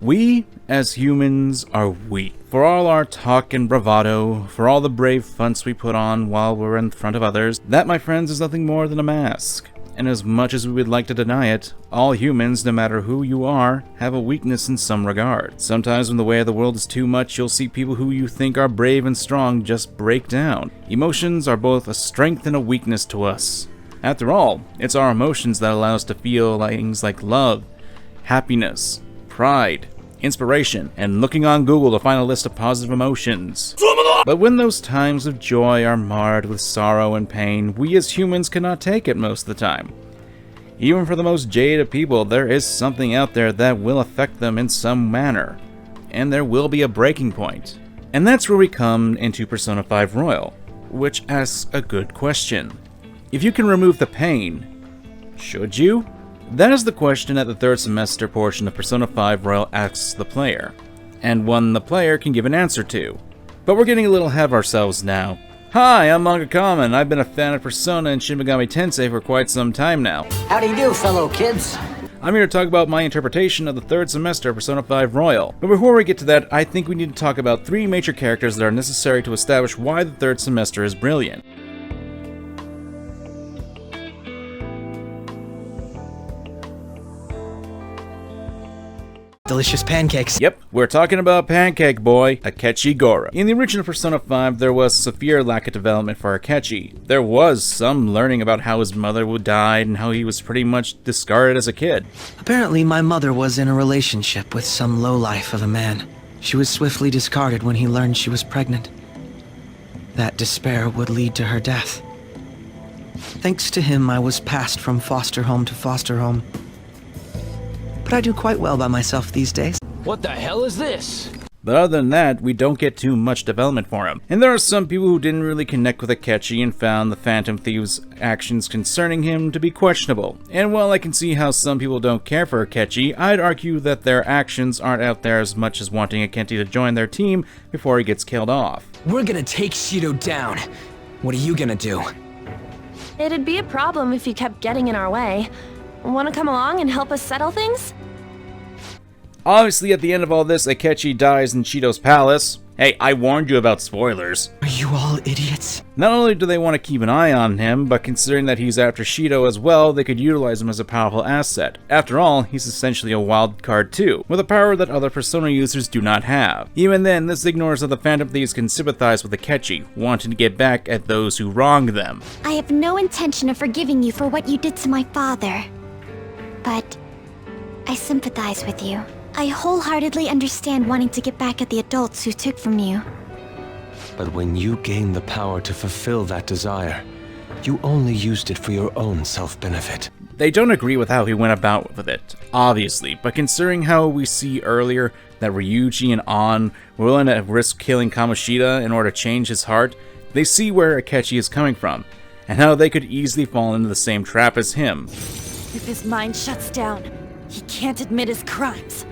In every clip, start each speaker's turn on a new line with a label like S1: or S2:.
S1: We, as humans, are weak. For all our talk and bravado, for all the brave fronts we put on while we're in front of others, that, my friends, is nothing more than a mask. And as much as we would like to deny it, all humans, no matter who you are, have a weakness in some regard. Sometimes when the way of the world is too much, you'll see people who you think are brave and strong just break down. Emotions are both a strength and a weakness to us. After all, it's our emotions that allow us to feel things like love, happiness, pride, inspiration, and looking on Google to find a list of positive emotions. But when those times of joy are marred with sorrow and pain, we as humans cannot take it most of the time. Even for the most jaded of people, there is something out there that will affect them in some manner, and there will be a breaking point. And that's where we come into Persona 5 Royal, which asks a good question. If you can remove the pain, should you? That is the question that the third semester portion of Persona 5 Royal asks the player, and one the player can give an answer to. But we're getting a little ahead of ourselves now. Hi, I'm MangaKamen. I've been a fan of Persona and Shin Megami Tensei for quite some time now.
S2: How do you do, fellow kids?
S1: I'm here to talk about my interpretation of the third semester of Persona 5 Royal. But before we get to that, I think we need to talk about 3 major characters that are necessary to establish why the third semester is brilliant.
S2: Delicious pancakes.
S1: Yep, we're talking about Pancake Boy, Akechi Goro. In the original Persona 5, there was severe lack of development for Akechi. There was some learning about how his mother died and how he was pretty much discarded as a kid.
S2: Apparently, my mother was in a relationship with some lowlife of a man. She was swiftly discarded when he learned she was pregnant. That despair would lead to her death. Thanks to him, I was passed from foster home to foster home. But I do quite well by myself these days.
S3: What the hell is this?
S1: But other than that, we don't get too much development for him. And there are some people who didn't really connect with Akechi and found the Phantom Thief's actions concerning him to be questionable. And while I can see how some people don't care for Akechi, I'd argue that their actions aren't out there as much as wanting Akechi to join their team before he gets killed off.
S4: We're gonna take Shido down. What are you gonna do?
S5: It'd be a problem if you kept getting in our way. Want to come along and help us settle things?
S1: Obviously, at the end of all this, Akechi dies in Shido's palace. Hey, I warned you about spoilers.
S2: Are you all idiots?
S1: Not only do they want to keep an eye on him, but considering that he's after Shido as well, they could utilize him as a powerful asset. After all, he's essentially a wild card too, with a power that other Persona users do not have. Even then, this ignores that the Phantom Thieves can sympathize with Akechi, wanting to get back at those who wronged them.
S6: I have no intention of forgiving you for what you did to my father. But I sympathize with you. I wholeheartedly understand wanting to get back at the adults who took from you.
S7: But when you gained the power to fulfill that desire, you only used it for your own self-benefit.
S1: They don't agree with how he went about with it, obviously, but considering how we see earlier that Ryuji and An were willing to risk killing Kamoshida in order to change his heart, they see where Akechi is coming from, and how they could easily fall into the same trap as him.
S5: If his mind shuts down, he can't admit his crimes.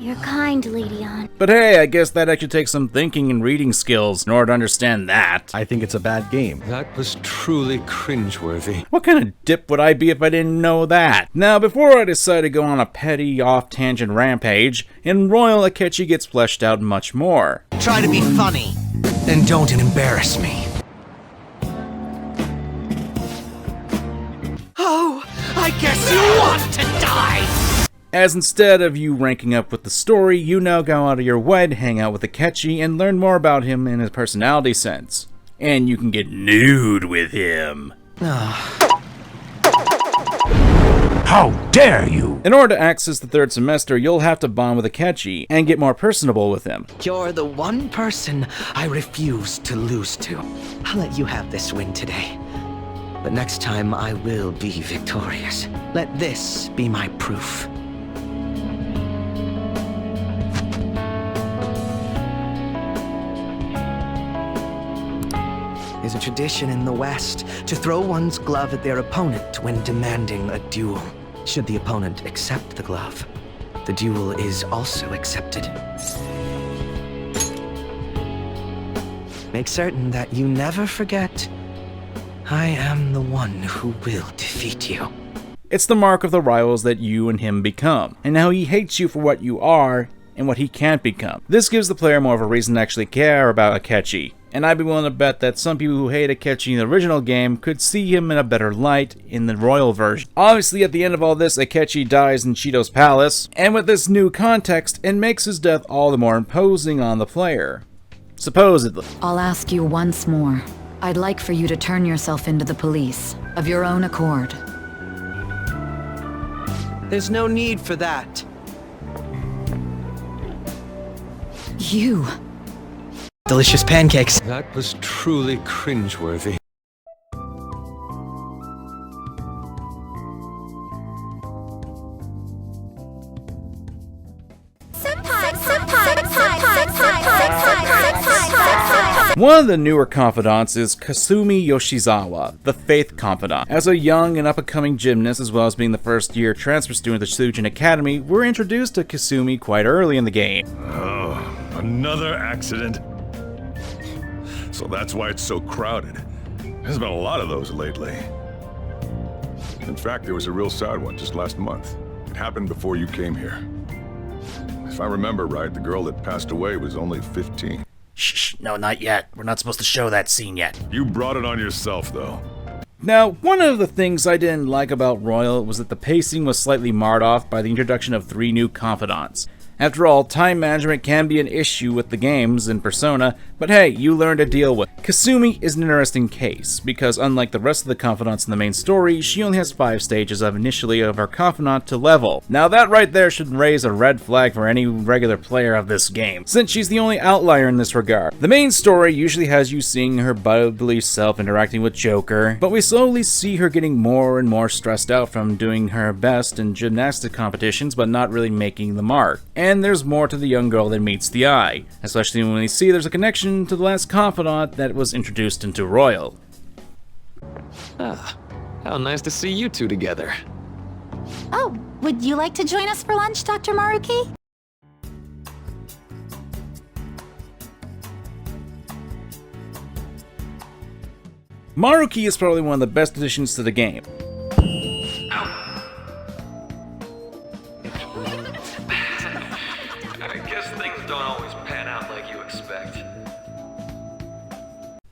S6: You're kind, Lady An.
S1: But hey, I guess that actually takes some thinking and reading skills in order to understand that.
S8: I think it's a bad game.
S7: That was truly cringeworthy.
S1: What kind of dip would I be if I didn't know that? Now, before I decide to go on a petty, off-tangent rampage, in Royal, Akechi gets fleshed out much more.
S2: Try to be funny, and don't embarrass me. Oh, I guess you want to die!
S1: As instead of you ranking up with the story, you now go out of your way to hang out with Akechi and learn more about him in his personality sense. And you can get nude with him.
S8: How dare you!
S1: In order to access the third semester, you'll have to bond with Akechi and get more personable with him.
S2: You're the one person I refuse to lose to. I'll let you have this win today. But next time I will be victorious. Let this be my proof. There's a tradition in the West to throw one's glove at their opponent when demanding a duel. Should the opponent accept the glove, the duel is also accepted. Make certain that you never forget, I am the one who will defeat you.
S1: It's the mark of the rivals that you and him become, and how he hates you for what you are and what he can't become. This gives the player more of a reason to actually care about Akechi, and I'd be willing to bet that some people who hate Akechi in the original game could see him in a better light in the royal version. Obviously, at the end of all this, Akechi dies in Shido's palace, and with this new context, it makes his death all the more imposing on the player. Supposedly.
S9: I'll ask you once more. I'd like for you to turn yourself into the police, of your own accord.
S2: There's no need for that.
S9: You.
S2: Delicious pancakes.
S7: That was truly cringeworthy.
S1: One of the newer confidants is Kasumi Yoshizawa, the Faith Confidant. As a young and up-and-coming gymnast, as well as being the first-year transfer student at the Shujin Academy, we're introduced to Kasumi quite early in the game.
S10: Oh, another accident. So that's why it's so crowded. There's been a lot of those lately. In fact, there was a real sad one just last month. It happened before you came here. If I remember right, the girl that passed away was only 15.
S11: Shh, no, not yet. We're not supposed to show that scene yet.
S10: You brought it on yourself, though.
S1: Now, one of the things I didn't like about Royal was that the pacing was slightly marred off by the introduction of 3 new confidants. After all, time management can be an issue with the games in Persona, but hey, you learn to deal with it. Kasumi is an interesting case, because unlike the rest of the confidants in the main story, she only has 5 stages of initially of her confidant to level. Now that right there should raise a red flag for any regular player of this game, since she's the only outlier in this regard. The main story usually has you seeing her bubbly self interacting with Joker, but we slowly see her getting more and more stressed out from doing her best in gymnastic competitions but not really making the mark. And there's more to the young girl than meets the eye, especially when we see there's a connection to the last confidant that was introduced into Royal.
S3: Ah, how nice to see you two together.
S6: Oh, would you like to join us for lunch, Dr. Maruki?
S1: Maruki is probably one of the best additions to the game.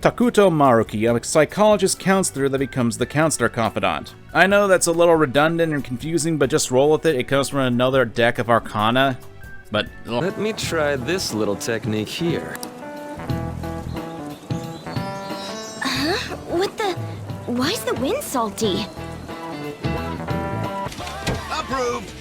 S1: Takuto Maruki, a psychologist counselor that becomes the counselor confidant. I know that's a little redundant and confusing, but just roll with it. It comes from another deck of Arcana, but...
S3: Let me try this little technique here.
S6: Huh? What the... Why's the wind salty?
S8: Approved!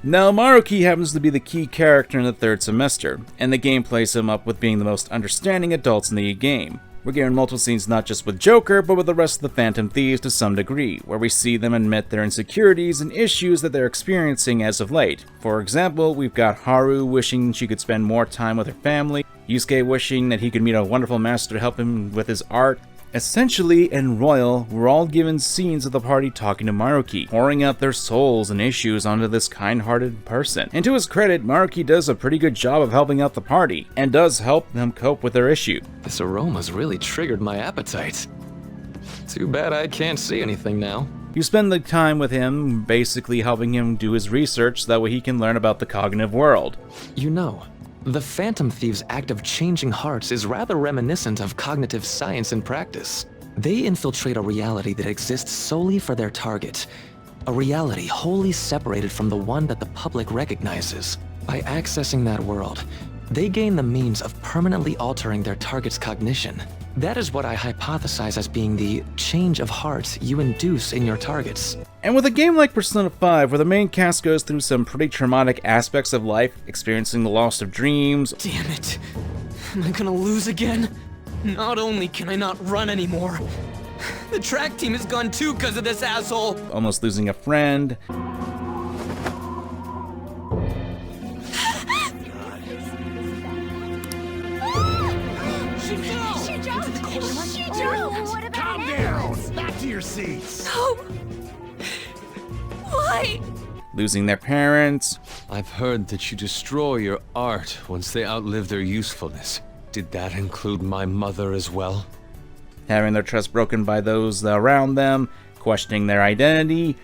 S1: Now, Maruki happens to be the key character in the 3rd semester, and the game plays him up with being the most understanding adults in the game. We're given multiple scenes not just with Joker, but with the rest of the Phantom Thieves to some degree, where we see them admit their insecurities and issues that they're experiencing as of late. For example, we've got Haru wishing she could spend more time with her family, Yusuke wishing that he could meet a wonderful master to help him with his art. Essentially, in Royal, we're all given scenes of the party talking to Maruki, pouring out their souls and issues onto this kind-hearted person. And to his credit, Maruki does a pretty good job of helping out the party, and does help them cope with their issue.
S3: This aroma's really triggered my appetite. Too bad I can't see anything now.
S1: You spend the time with him, basically helping him do his research so that way he can learn about the cognitive world.
S3: You know, the Phantom Thieves' act of changing hearts is rather reminiscent of cognitive science in practice. They infiltrate a reality that exists solely for their target, a reality wholly separated from the one that the public recognizes. By accessing that world, they gain the means of permanently altering their target's cognition. That is what I hypothesize as being the change of heart you induce in your targets.
S1: And with a game like Persona 5, where the main cast goes through some pretty traumatic aspects of life, experiencing the loss of dreams...
S4: Damn it! Am I gonna lose again? Not only can I not run anymore, the track team is gone too because of this asshole!
S1: Almost losing a friend...
S8: Calm down! Back to your seats!
S6: No! Why?
S1: Losing their parents...
S7: I've heard that you destroy your art once they outlive their usefulness. Did that include my mother as well?
S1: Having their trust broken by those around them, questioning their identity.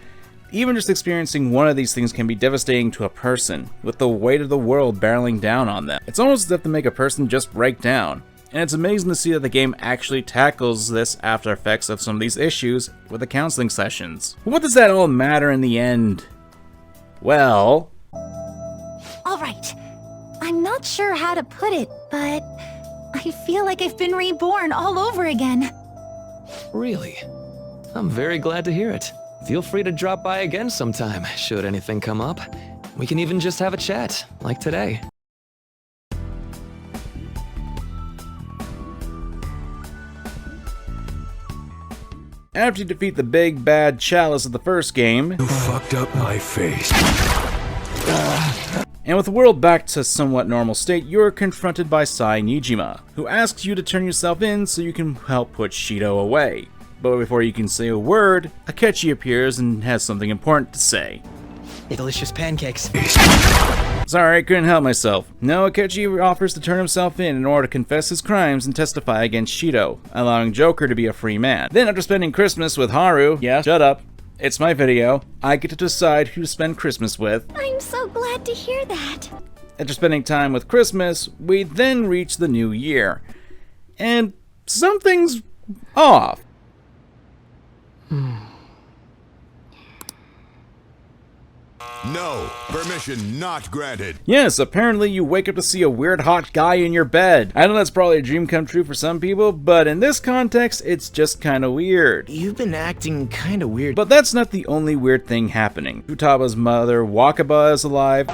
S1: Even just experiencing one of these things can be devastating to a person, with the weight of the world barreling down on them. It's almost as if to make a person just break down. And it's amazing to see that the game actually tackles this after effects of some of these issues with the counseling sessions. What does that all matter in the end? Well...
S6: Alright. I'm not sure how to put it, but I feel like I've been reborn all over again.
S3: Really? I'm very glad to hear it. Feel free to drop by again sometime, should anything come up. We can even just have a chat, like today.
S1: After you defeat the big bad chalice of the first game,
S10: You fucked up my face.
S1: and with the world back to somewhat normal state, you are confronted by Sai Nijima, who asks you to turn yourself in so you can help put Shido away. But before you can say a word, Akechi appears and has something important to say.
S2: Delicious pancakes.
S1: Sorry, I couldn't help myself. No, Akechi offers to turn himself in order to confess his crimes and testify against Shido, allowing Joker to be a free man. Then after spending Christmas with Haru, yeah, shut up, it's my video, I get to decide who to spend Christmas with.
S6: I'm so glad to hear that.
S1: After spending time with Christmas, we then reach the new year. And something's off.
S8: No, permission not granted.
S1: Yes, apparently you wake up to see a weird hot guy in your bed. I know that's probably a dream come true for some people, but in this context, it's just kinda weird.
S12: You've been acting kinda weird.
S1: But that's not the only weird thing happening. Futaba's mother, Wakaba, is alive.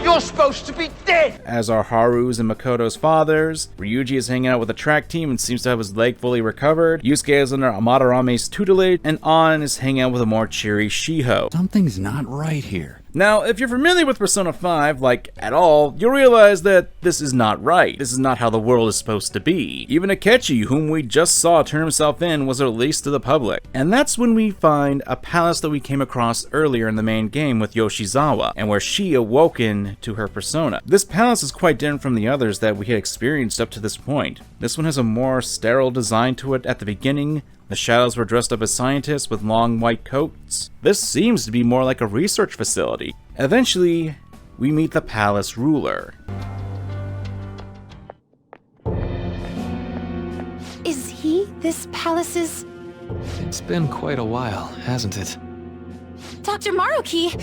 S12: You're supposed to be dead!
S1: As are Haru's and Makoto's fathers. Ryuji is hanging out with the track team and seems to have his leg fully recovered. Yusuke is under Amaterame's tutelage, and An is hanging out with a more cheery Shiho.
S8: Something's not right here.
S1: Now, if you're familiar with Persona 5, like, at all, you'll realize that this is not right. This is not how the world is supposed to be. Even Akechi, whom we just saw turn himself in, was released to the public. And that's when we find a palace that we came across earlier in the main game with Yoshizawa, and where she awoken to her persona. This palace is quite different from the others that we had experienced up to this point. This one has a more sterile design to it at the beginning. The shadows were dressed up as scientists with long white coats. This seems to be more like a research facility. Eventually, we meet the palace ruler.
S6: Is he this palace's...
S3: It's been quite a while, hasn't it?
S6: Dr. Maruki?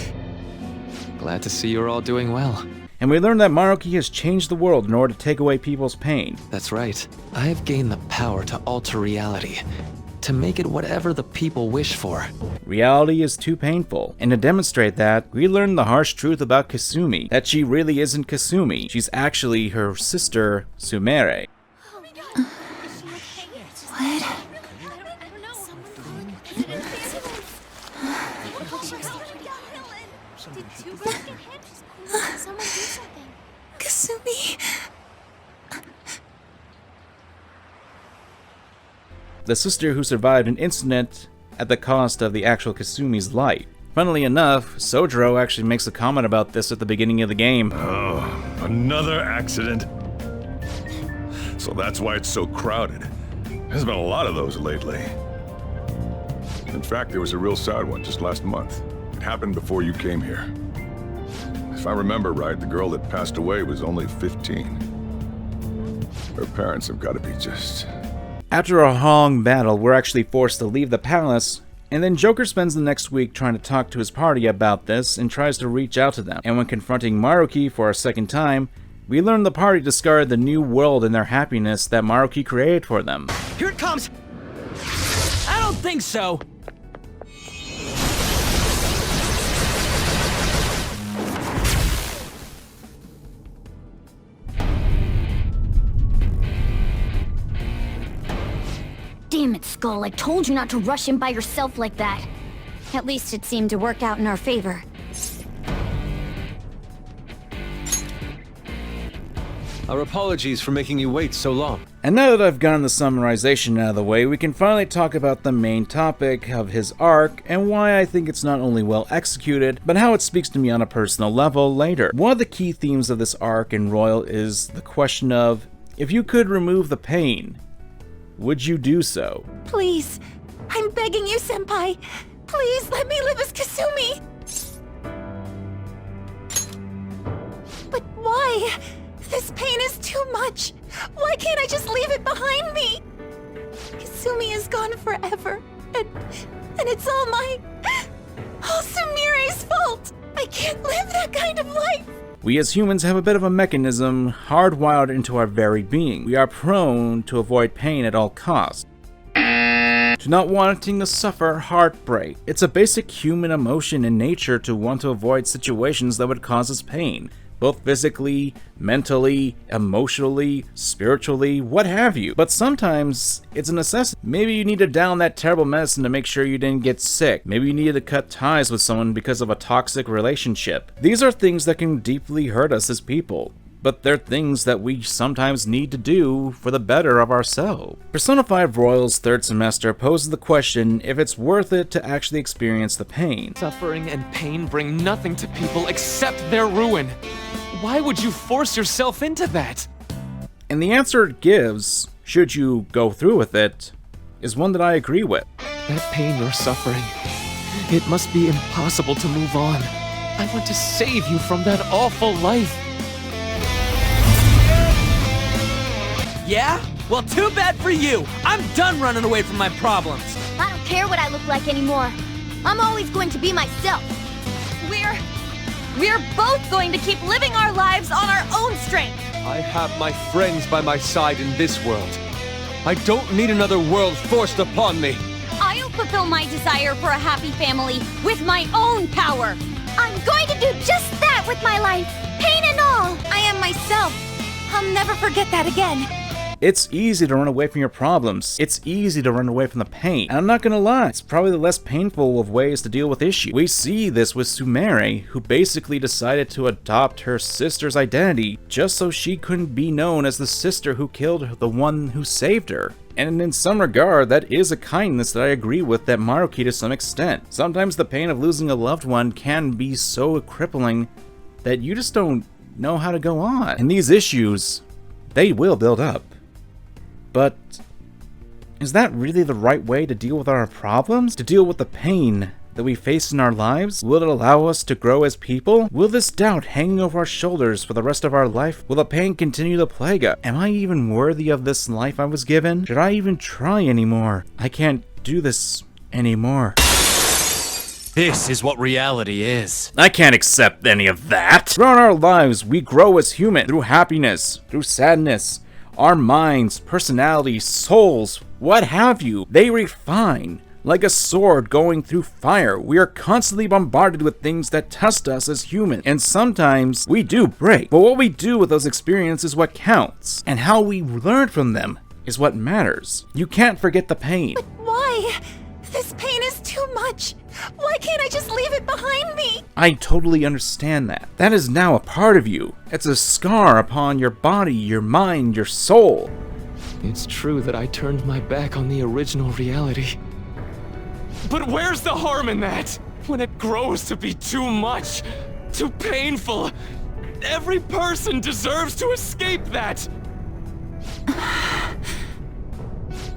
S3: Glad to see you're all doing well.
S1: And we learn that Maruki has changed the world in order to take away people's pain.
S3: That's right. I have gained the power to alter reality, to make it whatever the people wish for.
S1: Reality is too painful, and to demonstrate that, we learn the harsh truth about Kasumi, that she really isn't Kasumi. She's actually her sister, Sumire.
S6: What? Kasumi...
S1: The sister who survived an incident at the cost of the actual Kasumi's life. Funnily enough, Sojiro actually makes a comment about this at the beginning of the game.
S10: Oh, another accident. So that's why it's so crowded. There's been a lot of those lately. In fact, there was a real sad one just last month. It happened before you came here. If I remember right, the girl that passed away was only 15. Her parents have got to be just...
S1: After a long battle, we're actually forced to leave the palace, and then Joker spends the next week trying to talk to his party about this and tries to reach out to them. And when confronting Maruki for a second time, we learn the party discarded the new world and their happiness that Maruki created for them.
S4: Here it comes! I don't think so!
S6: Damn it, Skull. I told you not to rush in by yourself like that. At least it seemed to work out in our favor.
S7: Our apologies for making you wait so long.
S1: And now that I've gotten the summarization out of the way, we can finally talk about the main topic of his arc and why I think it's not only well executed, but how it speaks to me on a personal level later. One of the key themes of this arc in Royal is the question of, If you could remove the pain, would you do so?
S6: Please, I'm begging you, Senpai. Please let me live as Kasumi. But why? This pain is too much. Why can't I just leave it behind me? Kasumi is gone forever, and it's all Sumire's fault. I can't live that kind of life.
S1: We as humans have a bit of a mechanism hardwired into our very being. We are prone to avoid pain at all costs, to not wanting to suffer heartbreak. It's a basic human emotion in nature to want to avoid situations that would cause us pain, both physically, mentally, emotionally, spiritually, what have you. But sometimes it's a necessity. Maybe you need to down that terrible medicine to make sure you didn't get sick. Maybe you needed to cut ties with someone because of a toxic relationship. These are things that can deeply hurt us as people, but they're things that we sometimes need to do for the better of ourselves. Persona 5 Royal's third semester poses the question if it's worth it to actually experience the pain.
S4: Suffering and pain bring nothing to people except their ruin. Why would you force yourself into that?
S1: And the answer it gives, should you go through with it, is one that I agree with.
S4: That pain you're suffering, it must be impossible to move on. I want to save you from that awful life. Yeah? Well, too bad for you. I'm done running away from my problems.
S6: I don't care what I look like anymore. I'm always going to be myself.
S5: We're both going to keep living our lives on our own strength.
S13: I have my friends by my side in this world. I don't need another world forced upon me.
S6: I'll fulfill my desire for a happy family with my own power. I'm going to do just that with my life, pain and all. I am myself. I'll never forget that again.
S1: It's easy to run away from your problems. It's easy to run away from the pain. And I'm not gonna lie, it's probably the less painful of ways to deal with issues. We see this with Sumire, who basically decided to adopt her sister's identity just so she couldn't be known as the sister who killed the one who saved her. And in some regard, that is a kindness that I agree with that Maruki to some extent. Sometimes the pain of losing a loved one can be so crippling that you just don't know how to go on. And these issues, they will build up. But is that really the right way to deal with our problems? To deal with the pain that we face in our lives? Will it allow us to grow as people? Will this doubt hanging over our shoulders for the rest of our life? Will the pain continue to plague us? Am I even worthy of this life I was given? Should I even try anymore? I can't do this anymore.
S11: This is what reality is.
S1: I can't accept any of that. Throughout our lives, we grow as human through happiness, through sadness. Our minds, personalities, souls, what have you, they refine. Like a sword going through fire, we are constantly bombarded with things that test us as humans, and sometimes we do break. But what we do with those experiences is what counts, and how we learn from them is what matters. You can't forget the pain.
S6: But why? This pain is too much. Why can't I just leave it behind me?
S1: I totally understand that. That is now a part of you. It's a scar upon your body, your mind, your soul.
S4: It's true that I turned my back on the original reality. But where's the harm in that? When it grows to be too much, too painful, every person deserves to escape that.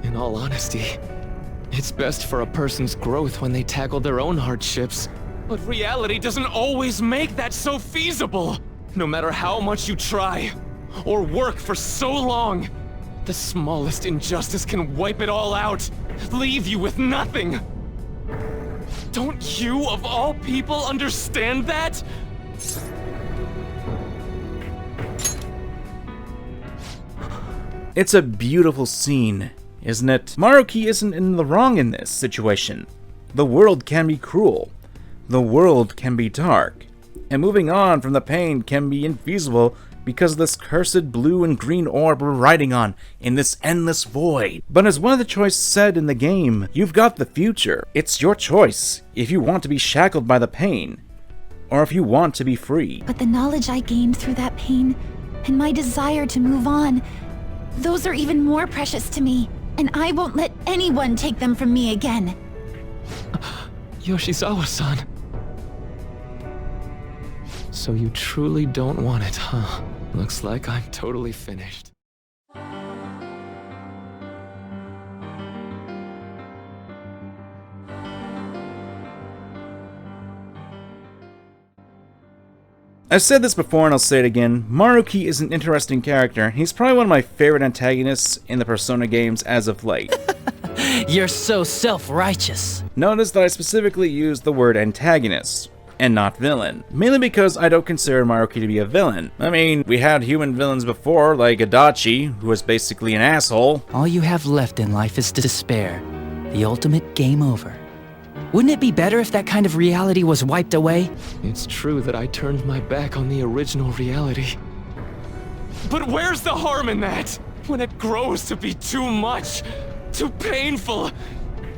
S4: In all honesty, it's best for a person's growth when they tackle their own hardships. But reality doesn't always make that so feasible. No matter how much you try, or work for so long, the smallest injustice can wipe it all out, leave you with nothing. Don't you, of all people, understand that?
S1: It's a beautiful scene, isn't it? Maruki isn't in the wrong in this situation. The world can be cruel. The world can be dark. And moving on from the pain can be infeasible because of this cursed blue and green orb we're riding on in this endless void. But as one of the choices said in the game, you've got the future. It's your choice if you want to be shackled by the pain, or if you want to be free.
S6: But the knowledge I gained through that pain, and my desire to move on, those are even more precious to me, and I won't let anyone take them from me again.
S4: Yoshizawa-san. So you truly don't want it, huh? Looks like I'm totally finished.
S1: I've said this before and I'll say it again, Maruki is an interesting character. He's probably one of my favorite antagonists in the Persona games as of late.
S14: You're so self-righteous.
S1: Notice that I specifically used the word antagonist, and not villain. Mainly because I don't consider Maruki to be a villain. I mean, we had human villains before, like Adachi, who was basically an asshole.
S14: All you have left in life is despair. The ultimate game over. Wouldn't it be better if that kind of reality was wiped away?
S4: It's true that I turned my back on the original reality. But where's the harm in that? When it grows to be too much, too painful,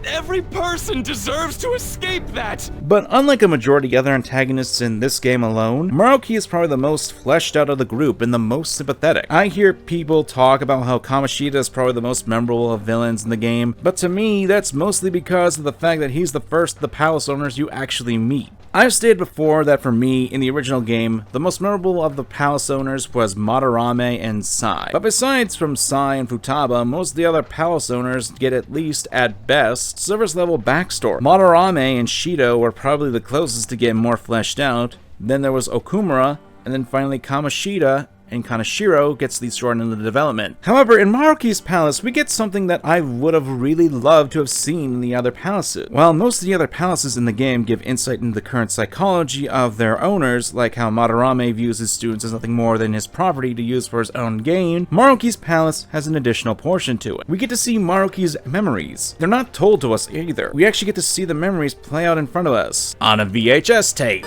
S4: every person deserves to escape that!
S1: But unlike a majority of other antagonists in this game alone, Maruki is probably the most fleshed out of the group and the most sympathetic. I hear people talk about how Kamoshida is probably the most memorable of villains in the game, but to me, that's mostly because of the fact that he's the first of the palace owners you actually meet. I've stated before that for me, in the original game, the most memorable of the palace owners was Madarame and Sai. But besides from Sai and Futaba, most of the other palace owners get at least, at best, service level backstory. Madarame and Shido were probably the closest to get more fleshed out. Then there was Okumura, and then finally Kamoshida, and Kaneshiro gets these shortened in the development. However, in Maruki's palace, we get something that I would have really loved to have seen in the other palaces. While most of the other palaces in the game give insight into the current psychology of their owners, like how Madarame views his students as nothing more than his property to use for his own gain, Maruki's palace has an additional portion to it. We get to see Maruki's memories. They're not told to us either. We actually get to see the memories play out in front of us on a VHS tape.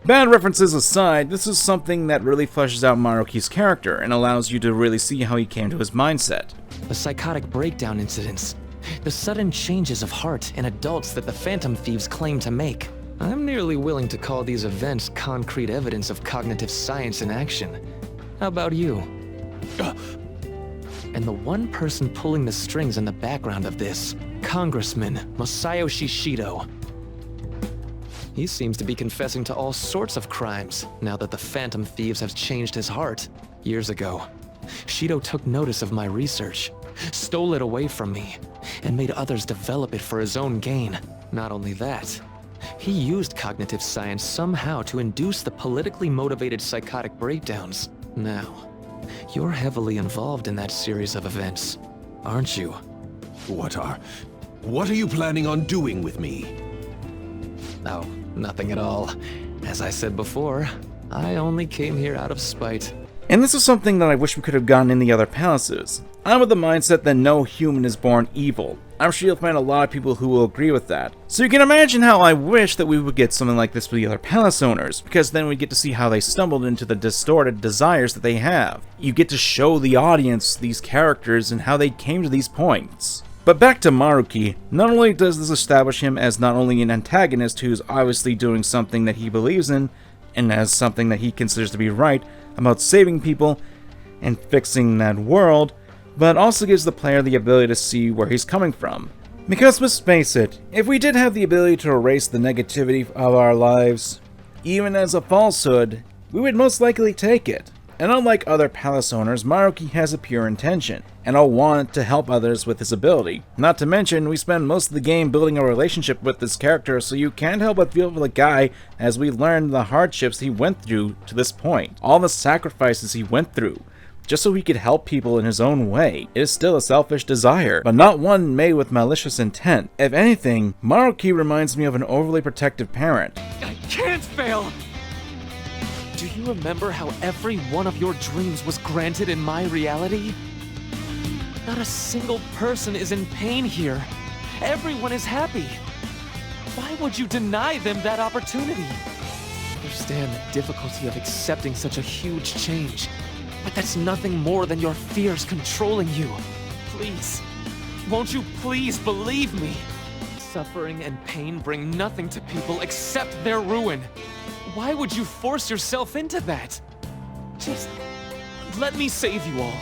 S1: Bad references aside, this is something that really fleshes out Maruki's character and allows you to really see how he came to his mindset.
S3: The psychotic breakdown incidents, the sudden changes of heart in adults that the Phantom Thieves claim to make. I'm nearly willing to call these events concrete evidence of cognitive science in action. How about you? And the one person pulling the strings in the background of this, Congressman Masayoshi Shido. He seems to be confessing to all sorts of crimes now that the Phantom Thieves have changed his heart. Years ago, Shido took notice of my research, stole it away from me, and made others develop it for his own gain. Not only that, he used cognitive science somehow to induce the politically motivated psychotic breakdowns. Now, you're heavily involved in that series of events, aren't you?
S15: What are you planning on doing with me?
S3: Oh, nothing at all. As I said before, I only came here out of spite.
S1: And this is something that I wish we could have gotten in the other palaces. I'm of the mindset that no human is born evil. I'm sure you'll find a lot of people who will agree with that. So you can imagine how I wish that we would get something like this for the other palace owners, because then we get to see how they stumbled into the distorted desires that they have. You get to show the audience these characters and how they came to these points. But back to Maruki, not only does this establish him as not only an antagonist who's obviously doing something that he believes in, and as something that he considers to be right about saving people and fixing that world, but also gives the player the ability to see where he's coming from. Because let's face it, if we did have the ability to erase the negativity of our lives, even as a falsehood, we would most likely take it. And unlike other palace owners, Maruki has a pure intention, and a want to help others with his ability. Not to mention, we spend most of the game building a relationship with this character, so you can't help but feel for the guy as we learn the hardships he went through to this point. All the sacrifices he went through, just so he could help people in his own way. It is still a selfish desire, but not one made with malicious intent. If anything, Maruki reminds me of an overly protective parent.
S4: I can't fail! Do you remember how every one of your dreams was granted in my reality? Not a single person is in pain here. Everyone is happy. Why would you deny them that opportunity? I understand the difficulty of accepting such a huge change, but that's nothing more than your fears controlling you. Please, won't you please believe me? Suffering and pain bring nothing to people except their ruin. Why would you force yourself into that? Just let me save you all.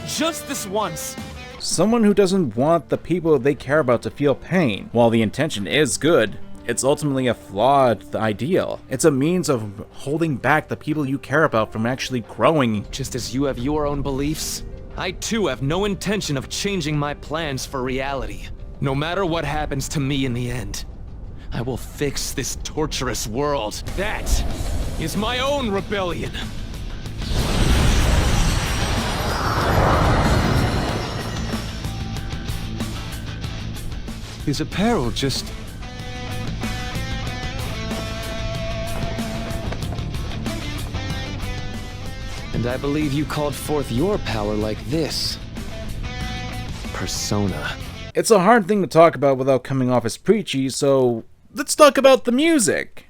S4: Just this once.
S1: Someone who doesn't want the people they care about to feel pain. While the intention is good, it's ultimately a flawed ideal. It's a means of holding back the people you care about from actually growing.
S3: Just as you have your own beliefs,
S4: I too have no intention of changing my plans for reality. No matter what happens to me in the end, I will fix this torturous world. That is my own rebellion.
S13: His apparel just...
S3: And I believe you called forth your power like this. Persona.
S1: It's a hard thing to talk about without coming off as preachy, so let's talk about the music.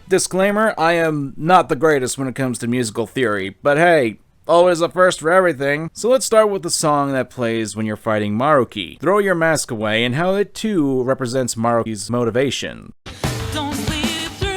S1: Disclaimer, I am not the greatest when it comes to musical theory, but hey, always a first for everything. So let's start with the song that plays when you're fighting Maruki, Throw Your Mask Away, and how it too represents Maruki's motivation.
S6: Don't sleep through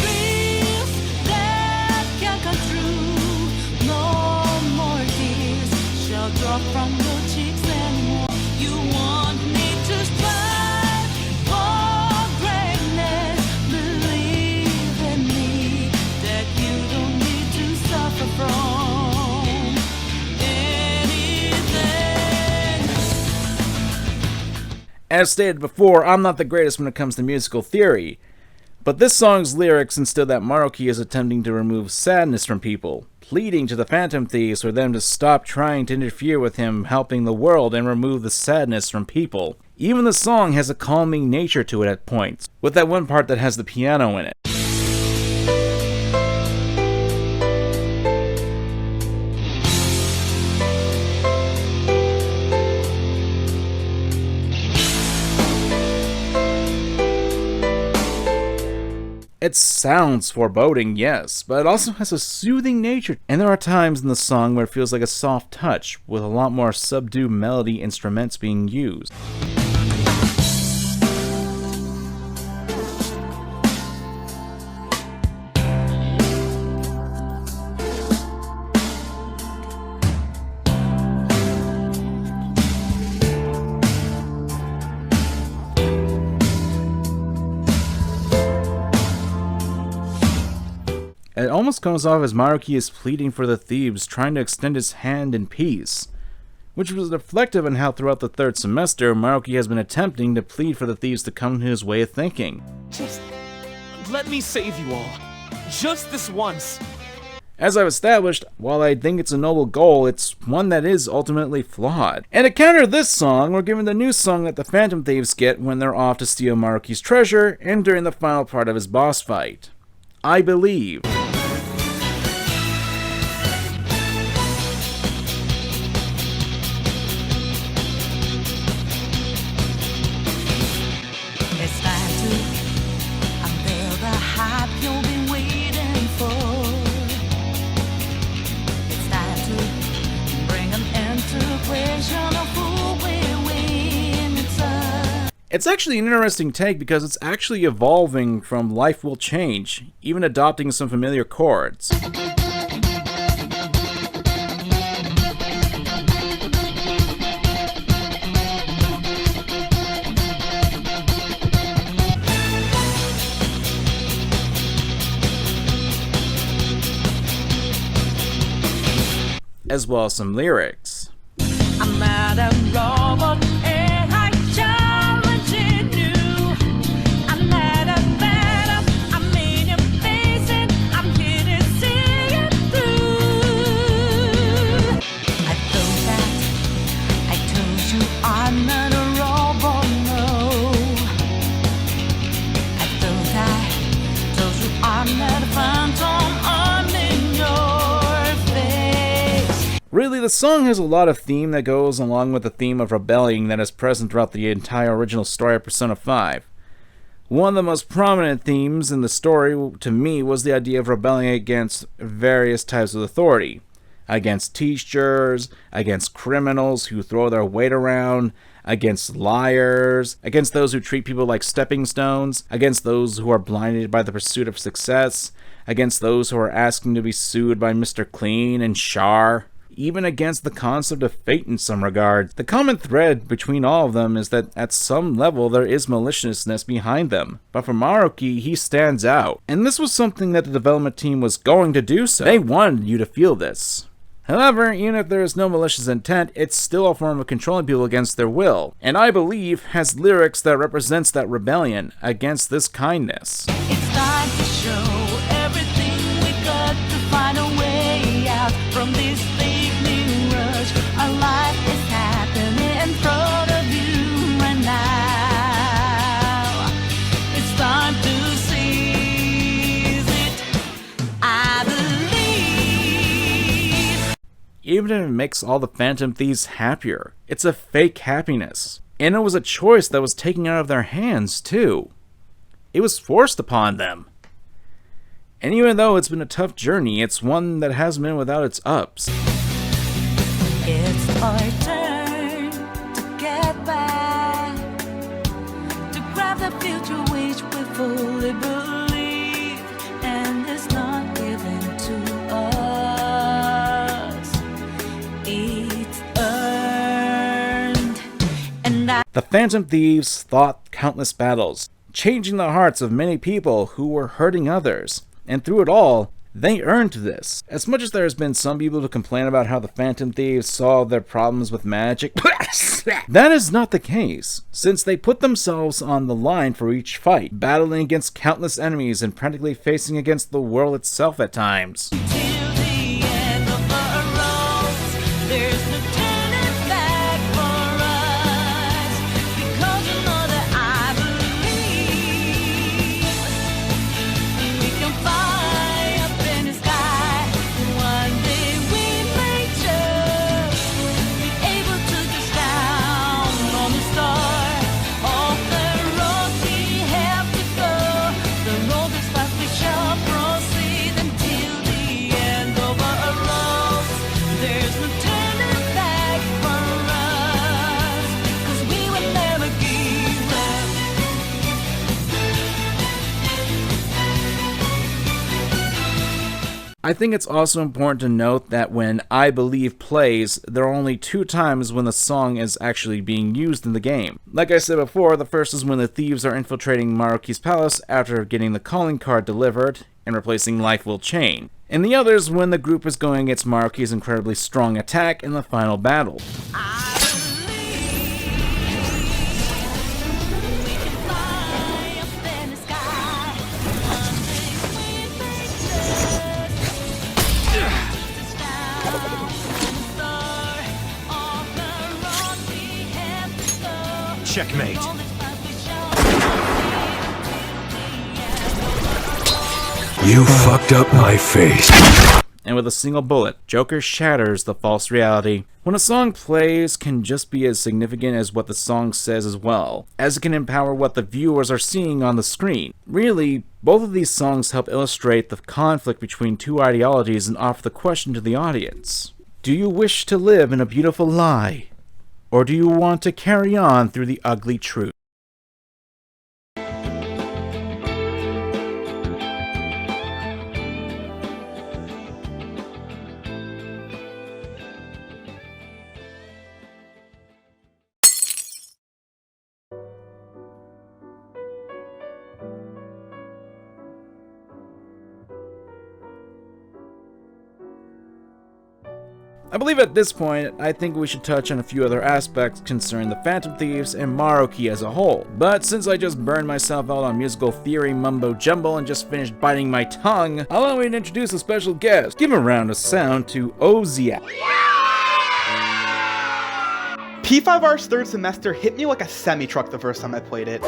S6: dreams that can't come true. No more tears shall drop from your cheeks anymore. You want me to strive for greatness. Believe in me that you don't need to suffer from.
S1: As stated before, I'm not the greatest when it comes to musical theory, but this song's lyrics instill that Maruki is attempting to remove sadness from people, pleading to the Phantom Thieves for them to stop trying to interfere with him helping the world and remove the sadness from people. Even the song has a calming nature to it at points, with that one part that has the piano in it. It sounds foreboding, yes, but it also has a soothing nature, and there are times in the song where it feels like a soft touch, with a lot more subdued melody instruments being used. It almost comes off as Maruki is pleading for the thieves, trying to extend his hand in peace, which was reflective in how throughout the third semester, Maruki has been attempting to plead for the thieves to come to his way of thinking.
S4: Just let me save you all. Just this once.
S1: As I've established, while I think it's a noble goal, it's one that is ultimately flawed. And to counter this song, we're given the new song that the Phantom Thieves get when they're off to steal Maruki's treasure and during the final part of his boss fight. I Believe.
S6: It's time to unveil the hype you've been waiting for. It's time to bring an end to the question of who will win.
S1: It's actually an interesting take because it's actually evolving from Life Will Change, even adopting some familiar chords. As well as some lyrics.
S6: I'm not a robot and I challenge you. I'm not a phantom, I'm in your face and I'm here to see it through. I thought that I told you I'm not a robot, no. I thought I told you I'm not a phantom, I'm in your face.
S1: Really, the song has a lot of theme that goes along with the theme of rebelling that is present throughout the entire original story of Persona 5. One of the most prominent themes in the story, to me, was the idea of rebelling against various types of authority. Against teachers, against criminals who throw their weight around, against liars, against those who treat people like stepping stones, against those who are blinded by the pursuit of success, against those who are asking to be sued by Mr. Clean and Char. even against the concept of fate in some regard. The common thread between all of them is that at some level there is maliciousness behind them, but for Maruki, he stands out. And this was something that the development team was going to do so. They wanted you to feel this. However, even if there is no malicious intent, it's still a form of controlling people against their will, and I believe has lyrics that represents that rebellion against this kindness.
S6: It's time to show everything we got to find a way out from this evening rush. Our life is happening in front of you right now. It's time to seize it. I believe.
S1: Even if it makes all the Phantom Thieves happier, it's a fake happiness. And it was a choice that was taken out of their hands, too. It was forced upon them. And even though it's been a tough journey, it's one that hasn't been without its ups.
S6: It's our turn to get back, to grab the future which we fully believe, and it's not given to us. It's earned, and
S1: The Phantom Thieves fought countless battles, changing the hearts of many people who were hurting others, and through it all, they earned this. As much as there has been some people who complain about how the Phantom Thieves solved their problems with magic, that is not the case, since they put themselves on the line for each fight, battling against countless enemies and practically facing against the world itself at times. I think it's also important to note that when I Believe plays, there are only 2 times when the song is actually being used in the game. Like I said before, the first is when the thieves are infiltrating Maruki's palace after getting the calling card delivered and replacing Life Will Chain. And the other is when the group is going against Maruki's incredibly strong attack in the final battle.
S11: Checkmate.
S15: You fucked up my face.
S1: And with a single bullet, Joker shatters the false reality. When a song plays can just be as significant as what the song says as well, as it can empower what the viewers are seeing on the screen. Really, both of these songs help illustrate the conflict between 2 ideologies and offer the question to the audience. Do you wish to live in a beautiful lie? Or do you want to carry on through the ugly truth? I believe at this point, I think we should touch on a few other aspects concerning the Phantom Thieves and Maruki as a whole. But since I just burned myself out on musical theory mumbo jumbo and just finished biting my tongue, allow me to introduce a special guest. Give a round of sound to Ozia.
S16: P5R's third semester hit me like a semi-truck the first time I played it.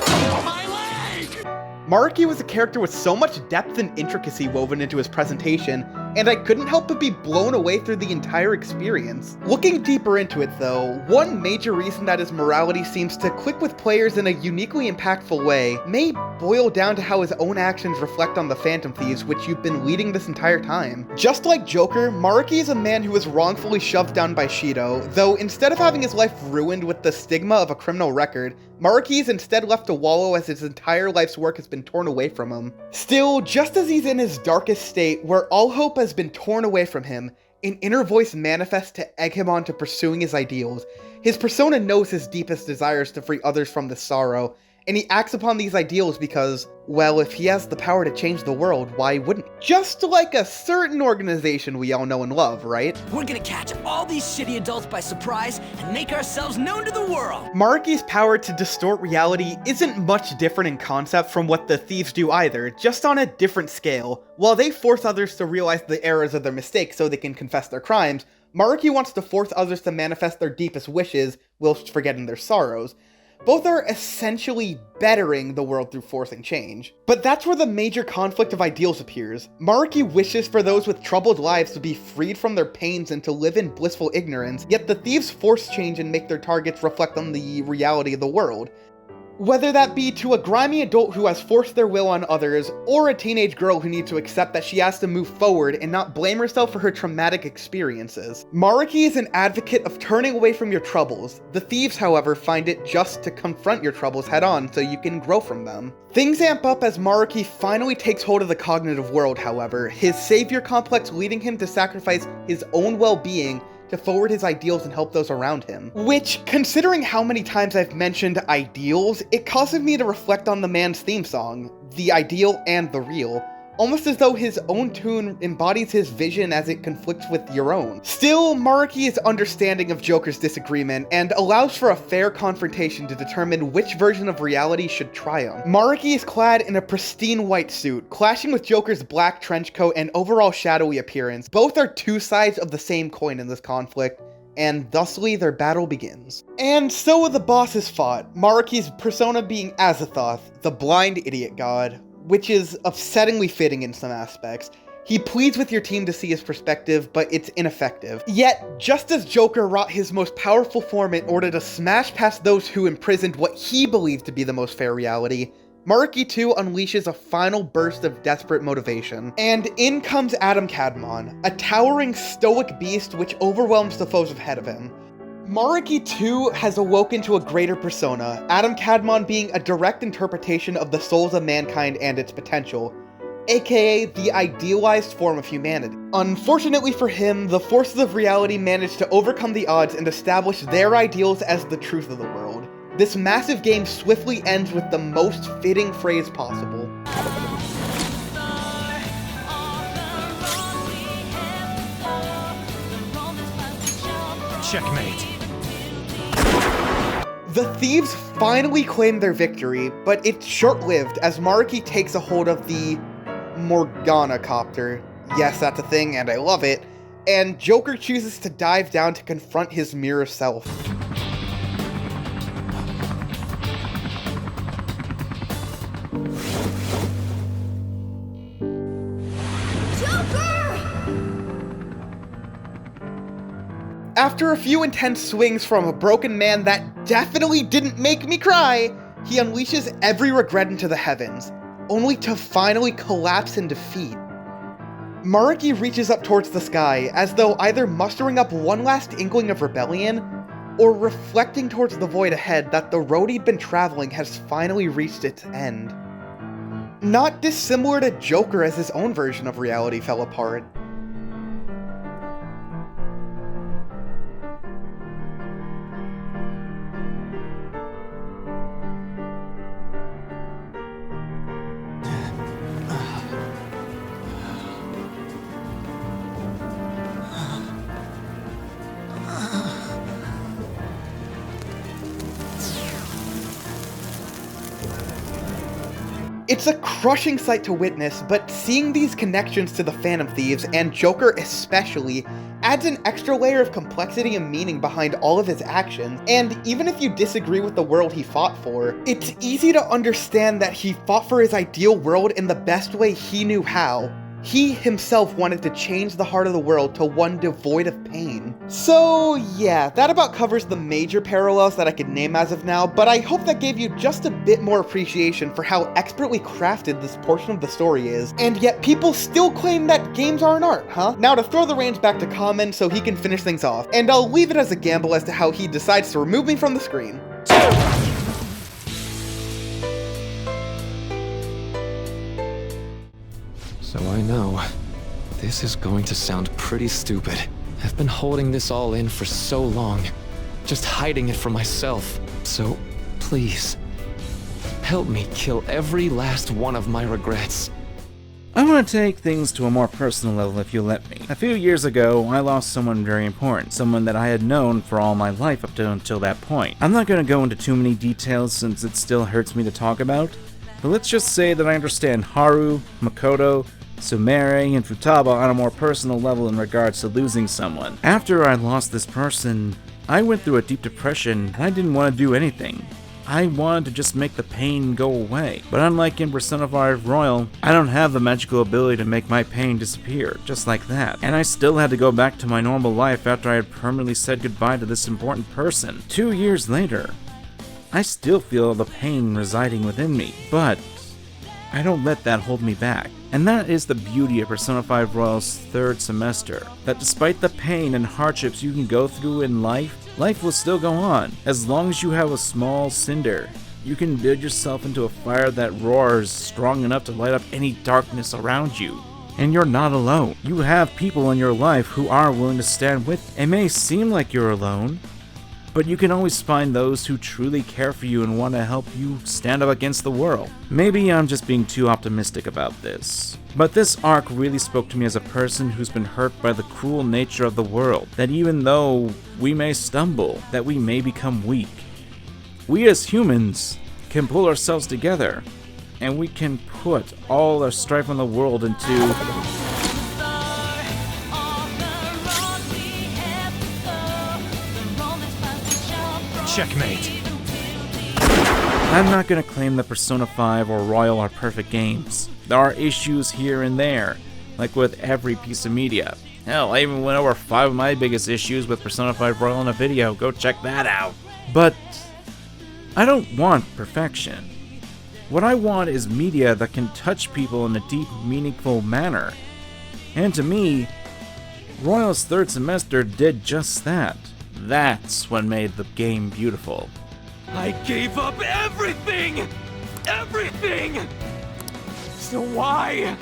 S16: Maruki was a character with so much depth and intricacy woven into his presentation, and I couldn't help but be blown away through the entire experience. Looking deeper into it though, one major reason that his morality seems to click with players in a uniquely impactful way may boil down to how his own actions reflect on the Phantom Thieves which you've been leading this entire time. Just like Joker, Maruki is a man who was wrongfully shoved down by Shido, though instead of having his life ruined with the stigma of a criminal record, Maruki is instead left to wallow as his entire life's work has been torn away from him. Still, just as he's in his darkest state, where all hope has been torn away from him, an inner voice manifests to egg him on to pursuing his ideals. His persona knows his deepest desires to free others from this sorrow, and he acts upon these ideals because, well, if he has the power to change the world, why wouldn't he? Just like a certain organization we all know and love, right?
S17: We're gonna catch all these shitty adults by surprise and make ourselves known to the world!
S16: Maruki's power to distort reality isn't much different in concept from what the thieves do either, just on a different scale. While they force others to realize the errors of their mistakes so they can confess their crimes, Maruki wants to force others to manifest their deepest wishes whilst forgetting their sorrows. Both are essentially bettering the world through forcing change. But that's where the major conflict of ideals appears. Maruki wishes for those with troubled lives to be freed from their pains and to live in blissful ignorance, yet the thieves force change and make their targets reflect on the reality of the world. Whether that be to a grimy adult who has forced their will on others, or a teenage girl who needs to accept that she has to move forward and not blame herself for her traumatic experiences. Maruki is an advocate of turning away from your troubles. The thieves, however, find it just to confront your troubles head on so you can grow from them. Things amp up as Maruki finally takes hold of the cognitive world, however, his savior complex leading him to sacrifice his own well-being to forward his ideals and help those around him. Which, considering how many times I've mentioned ideals, it causes me to reflect on the man's theme song, The Ideal and the Real, almost as though his own tune embodies his vision as it conflicts with your own. Still, Maruki is understanding of Joker's disagreement and allows for a fair confrontation to determine which version of reality should triumph. Maruki is clad in a pristine white suit, clashing with Joker's black trench coat and overall shadowy appearance. Both are two sides of the same coin in this conflict, and thusly their battle begins. And so the boss is fought, Maruki's persona being Azathoth, the blind idiot god, which is upsettingly fitting in some aspects. He pleads with your team to see his perspective, but it's ineffective. Yet, just as Joker wrought his most powerful form in order to smash past those who imprisoned what he believed to be the most fair reality, Maruki too unleashes a final burst of desperate motivation. And in comes Adam Kadmon, a towering stoic beast which overwhelms the foes ahead of him. Maruki too has awoken to a greater persona, Adam Kadmon being a direct interpretation of the souls of mankind and its potential, aka the idealized form of humanity. Unfortunately for him, the forces of reality managed to overcome the odds and establish their ideals as the truth of the world. This massive game swiftly ends with the most fitting phrase possible.
S11: Checkmate.
S16: The thieves finally claim their victory, but it's short-lived as Maruki takes a hold of the Morgana copter. Yes, that's a thing, and I love it. And Joker chooses to dive down to confront his mirror self. After a few intense swings from a broken man that definitely didn't make me cry, he unleashes every regret into the heavens, only to finally collapse in defeat. Maruki reaches up towards the sky, as though either mustering up one last inkling of rebellion, or reflecting towards the void ahead that the road he'd been traveling has finally reached its end. Not dissimilar to Joker as his own version of reality fell apart. It's a crushing sight to witness, but seeing these connections to the Phantom Thieves, and Joker especially, adds an extra layer of complexity and meaning behind all of his actions. And even if you disagree with the world he fought for, it's easy to understand that he fought for his ideal world in the best way he knew how. He himself wanted to change the heart of the world to one devoid of pain. So yeah, that about covers the major parallels that I could name as of now, but I hope that gave you just a bit more appreciation for how expertly crafted this portion of the story is, and yet people still claim that games are an art, huh? Now to throw the reins back to Kamen so he can finish things off, and I'll leave it as a gamble as to how he decides to remove me from the screen.
S3: So I know. This is going to sound pretty stupid. I've been holding this all in for so long, just hiding it from myself. So, please, help me kill every last one of my regrets.
S1: I want to take things to a more personal level if you let me. A few years ago, I lost someone very important, someone that I had known for all my life up until that point. I'm not going to go into too many details since it still hurts me to talk about, but let's just say that I understand Haru, Makoto, Sumire, and Futaba on a more personal level in regards to losing someone. After I lost this person, I went through a deep depression and I didn't want to do anything. I wanted to just make the pain go away. But unlike in Persona 5 Royal, I don't have the magical ability to make my pain disappear, just like that. And I still had to go back to my normal life after I had permanently said goodbye to this important person. 2 years later, I still feel the pain residing within me, but I don't let that hold me back. And that is the beauty of Persona 5 Royal's third semester, that despite the pain and hardships you can go through in life, life will still go on. As long as you have a small cinder, you can build yourself into a fire that roars strong enough to light up any darkness around you. And you're not alone. You have people in your life who are willing to stand with you. It may seem like you're alone, but you can always find those who truly care for you and want to help you stand up against the world. Maybe I'm just being too optimistic about this, but this arc really spoke to me as a person who's been hurt by the cruel nature of the world, that even though we may stumble, that we may become weak, we as humans can pull ourselves together, and we can put all our strife in the world into
S11: Checkmate.
S1: I'm not gonna claim that Persona 5 or Royal are perfect games. There are issues here and there, like with every piece of media. Hell, I even went over 5 of my biggest issues with Persona 5 Royal in a video, go check that out. But I don't want perfection. What I want is media that can touch people in a deep, meaningful manner. And to me, Royal's third semester did just that. That's what made the game beautiful.
S4: I gave up everything! Everything! So why?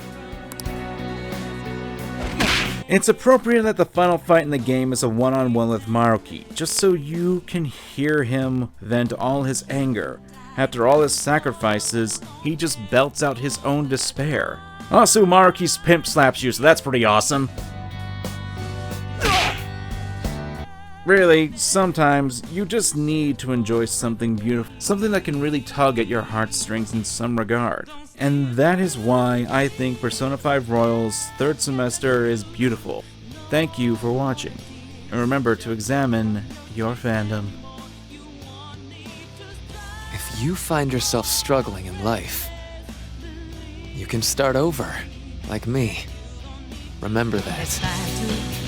S1: It's appropriate that the final fight in the game is a one-on-one with Maruki, just so you can hear him vent all his anger. After all his sacrifices, he just belts out his own despair. Also, Maruki's pimp slaps you, so that's pretty awesome. Really, sometimes you just need to enjoy something beautiful, something that can really tug at your heartstrings in some regard. And that is why I think Persona 5 Royal's third semester is beautiful. Thank you for watching, and remember to examine your fandom.
S3: If you find yourself struggling in life, you can start over, like me. Remember that.